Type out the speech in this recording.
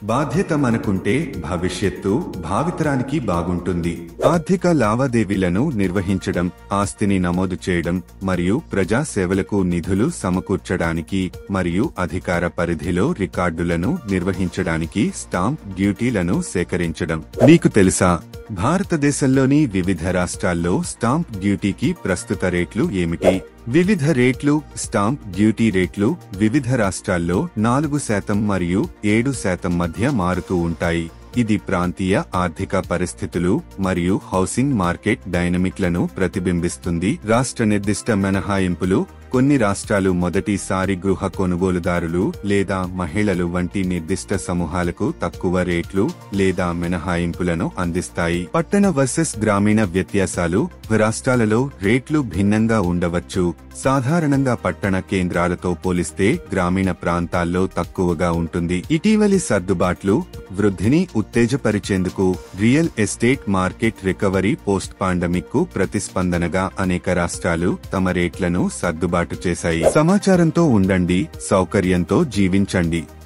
బాధ్యత మనకుంటే భవిష్యత్తు భావితరానికి బాగుంటుంది. ఆర్థిక లావాదేవీలను నిర్వహించడం, ఆస్తిని నమోదు చేయడం మరియు ప్రజా సేవలకు నిధులు సమకూర్చడానికి మరియు అధికార పరిధిలో రికార్డులను నిర్వహించడానికి స్టాంప్ డ్యూటీలను సేకరించడం. మీకు తెలుసా, భారతదేశంలోని వివిధ రాష్ట్రాల్లో స్టాంప్ డ్యూటీకి ప్రస్తుత రేట్లు ఏమిటి? వివిధ రేట్లు. స్టాంప్ డ్యూటీ రేట్లు వివిధ రాష్ట్రాల్లో 4% మరియు 7% మధ్య మారుతూ ఉంటాయి. ఇది ప్రాంతీయ ఆర్థిక పరిస్థితులు మరియు హౌసింగ్ మార్కెట్ డైనమిక్లను ప్రతిబింబిస్తుంది. రాష్ట్ర నిర్దిష్ట మినహాయింపులు. కొన్ని రాష్ట్రాలు మొదటిసారి గృహ కొనుగోలుదారులు లేదా మహిళలు వంటి నిర్దిష్ట సమూహాలకు తక్కువ రేట్లు లేదా మినహాయింపులను అందిస్తాయి. పట్టణ వర్సెస్ గ్రామీణ వ్యత్యాసాలు. రాష్ట్రాలలో రేట్లు భిన్నంగా ఉండవచ్చు. సాధారణంగా పట్టణ కేంద్రాలతో పోలిస్తే గ్రామీణ ప్రాంతాల్లో తక్కువగా ఉంటుంది. ఇటీవలి సర్దుబాట్లు వృద్ధిని ఉత్తేజపరిచేందుకు real estate market recovery post pandemic కు ప్రతిస్పందనగా అనేక రాష్ట్రాలు తమ రేట్లను సర్దుబాటు చేశాయి. సమాచారంతో ఉండండి, సౌకర్యంతో జీవించండి.